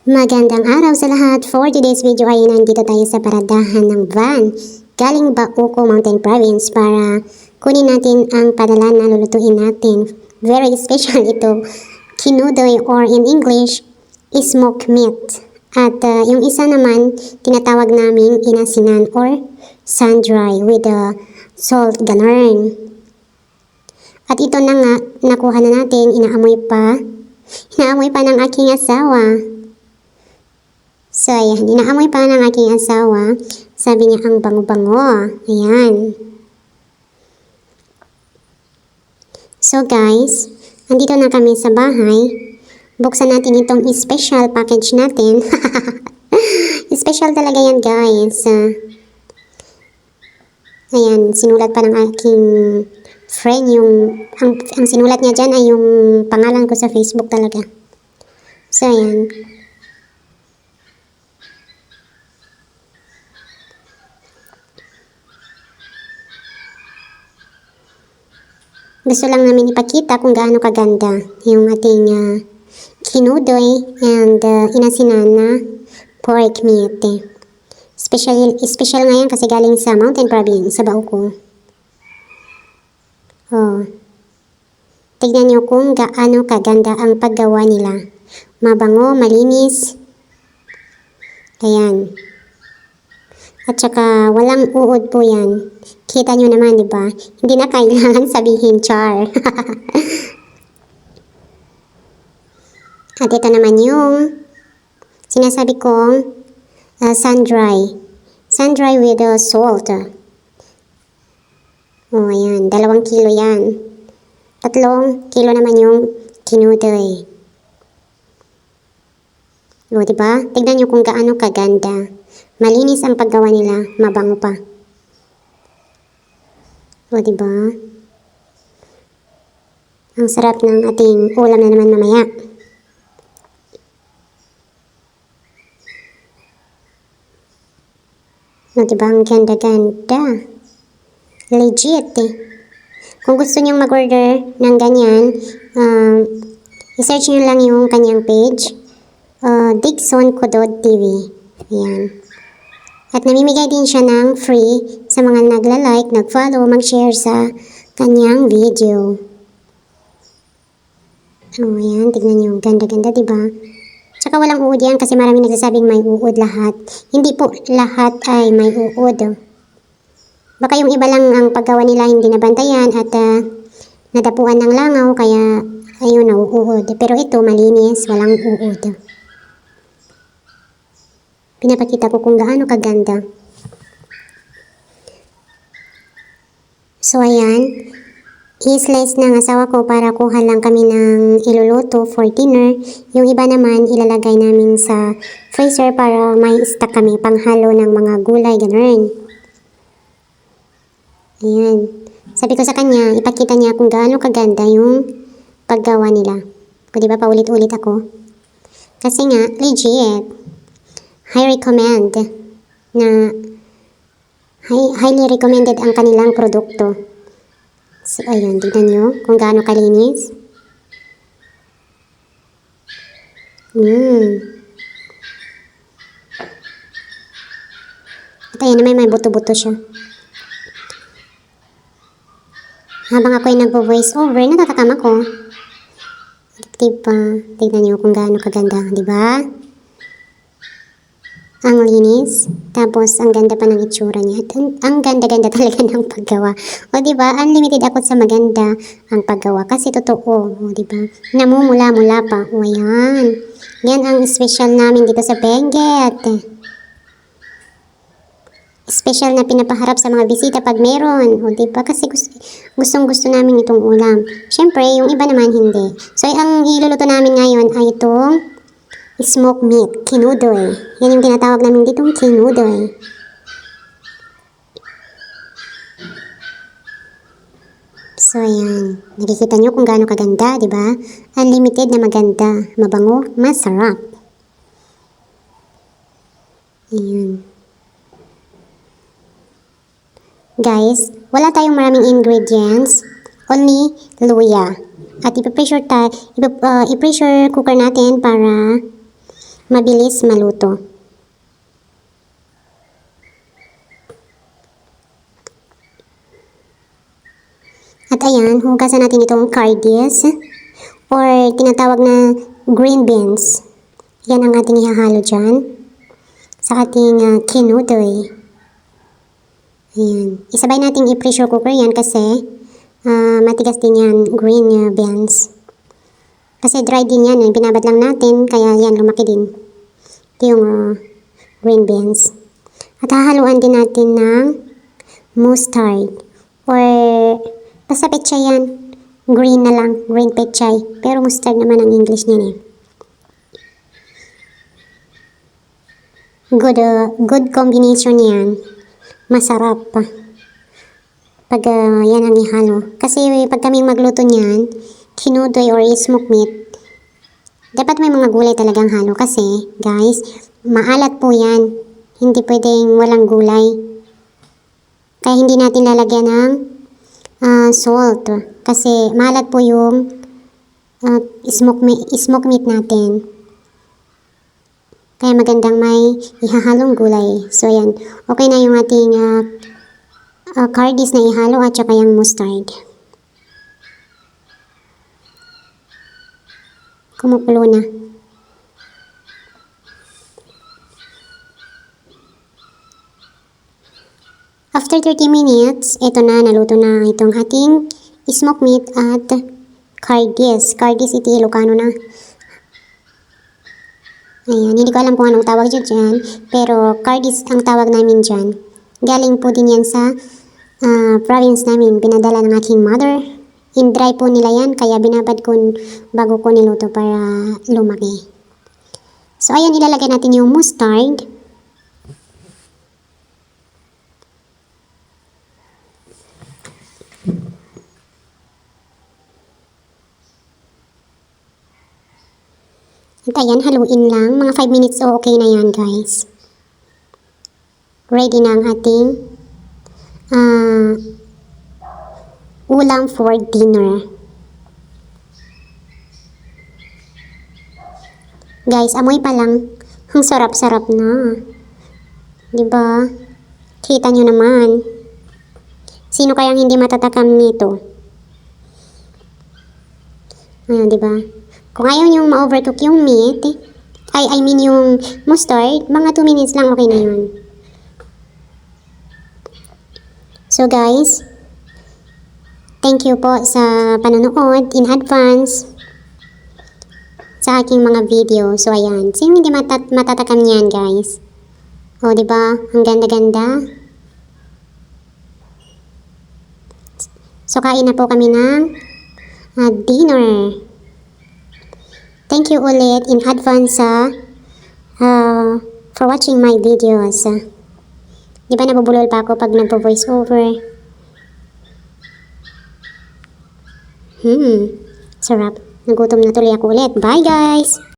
Magandang araw sa lahat. For today's video ay nandito tayo sa paradahan ng van galing Bauco Mountain Province para kunin natin ang padala na lulutuin natin. Very special ito, kinudoy or in English, smoked meat. At yung isa naman, tinatawag naming inasinan or sun-dry with salt ganern. At ito na nga, nakuha na natin, inaamoy pa ng aking asawa. So, ayan, inaamoy pa ng aking asawa. Sabi niya, ang bango-bango. Ayan. So, guys, andito na kami sa bahay. Buksan natin itong special package natin. Special talaga yan, guys. Ayan, sinulat pa ng aking friend ang sinulat niya dyan ay yung pangalan ko sa Facebook talaga. So, ayan. Gusto lang namin ipakita kung gaano kaganda yung ating kinudoy and inasinan na pork meat. Special ngayon kasi galing sa Mountain Province, sa Bauco. Oh. Tignan nyo kung gaano kaganda ang paggawa nila. Mabango, malinis. Ayan. At saka walang uod po yan. Kita nyo naman, di ba? Hindi na kailangan sabihin char. At ito naman yung sinasabi kong sun-dry. Sun-dry with salt. Oh, ayan. 2 kilo yan. 3 kilo naman yung kinudoy. O, di ba? Tignan nyo kung gaano kaganda. Malinis ang paggawa nila, mabango pa. O, diba? Ang sarap ng ating ulam na naman mamaya. O, diba? Ang ganda-ganda. Legit eh. Kung gusto nyong mag-order ng ganyan, i-search nyo lang yung kanyang page. Dixon Kudod TV. Ayan. At namimigay din siya ng free sa mga nagla-like, nag-follow, mag-share sa kanyang video. Oh, ayan. Tignan nyo. Ganda-ganda, diba? Tsaka walang uod yan kasi maraming nagsasabing may uod lahat. Hindi po lahat ay may uod. Baka yung iba lang ang paggawa nila hindi nabantayan at nadapuan ng langaw kaya ayun, nauuod. Pero ito malinis, walang uod. Pinapakita ko kung gaano kaganda. So, ayan. I-slice ng asawa ko para kuha lang kami ng iluluto for dinner. Yung iba naman, ilalagay namin sa freezer para may stock kami panghalo ng mga gulay, ganun. Ayan. Sabi ko sa kanya, ipakita niya kung gaano kaganda yung paggawa nila. O, diba, paulit-ulit ako. Kasi nga, legit. Highly recommended ang kanilang produkto. So, ayun, tignan nyo kung gaano kalinis. At ayan naman, may buto-buto siya. Habang ako ay nagpo-voice over, natatakam ako. Diba? Tignan nyo kung gaano kaganda, diba? Ang linis, tapos ang ganda pa ng itsura niya. At ang ganda-ganda talaga ng paggawa. O, diba? Unlimited ako sa maganda ang paggawa. Kasi totoo, o, diba? Namumula-mula pa. O, ayan. Yan ang special namin dito sa Benguet. Special na pinapaharap sa mga bisita pag meron. O, diba? Kasi gustong-gusto namin itong ulam. Siyempre, yung iba naman hindi. So, ang iluluto namin ngayon ay itong smoked meat, kinudoy. Yan yung tinatawag namin ditong kinudoy. So, ayan. Nakikita nyo kung gaano kaganda, di ba? Unlimited na maganda, mabango, masarap. Ayan. Guys, wala tayong maraming ingredients. Only luya. At i-pressure cooker natin para mabilis maluto. At ayan, hugasan natin itong cardies or tinatawag na green beans. Yan ang ating ihahalo dyan sa ating kinudoy. Ayan. Isabay natin i-pressure cooker yan kasi matigas din yan, green beans. Kasi dry din yan, binabad lang natin, kaya yan lumaki din. Ito yung green beans. At hahaluan din natin ng mustard or basta pechay yan. Green na lang, green pechay. Pero mustard naman ang English niyan eh. Good combination yan. Masarap pa. Pag yan ang ihalo. Kasi pag kaming magluto niyan, kinudoy or smoked meat, dapat may mga gulay talagang halo. Kasi, guys, maalat po yan. Hindi pwedeng walang gulay. Kaya hindi natin lalagyan ng salt. Kasi maalat po yung smoked meat natin. Kaya magandang may ihahalong gulay. So, ayan. Okay na yung ating cardies na ihalo at saka yung mustard. Kumukulo na. After 30 minutes, ito na, naluto na itong ating smoked meat at cardies. Cardies, iti Ilocano na. Ayan, hindi ko alam kung anong tawag dyan, pero cardies ang tawag namin dyan. Galing po din yan sa province namin, pinadala ng aking mother. In-dry po nila yan, kaya binabad ko bago ko niluto para lumaki. So, ayan, ilalagay natin yung mustard. At ayan, haluin lang. Mga 5 minutes o okay na yan, guys. Ready na ang ating ulam for dinner. Guys, amoy pa lang. Ang sarap-sarap na. Diba? Kita nyo naman. Sino kayang hindi matatakam nito? Ayun, diba? Kung ayaw nyo ma-overcook yung meat, I mean yung mustard, mga 2 minutes lang okay na yun. So guys, thank you po sa panonood in advance sa aking mga video. So ayan, sino hindi matatakam niyan, guys? O, diba? Ang ganda-ganda. So kain na po kami ng dinner. Thank you ulit in advance for watching my videos. Di ba nabubulol pa ako pag nagpo-voice over? Sarap. Nagutom na tuloy ako ulit. Bye guys!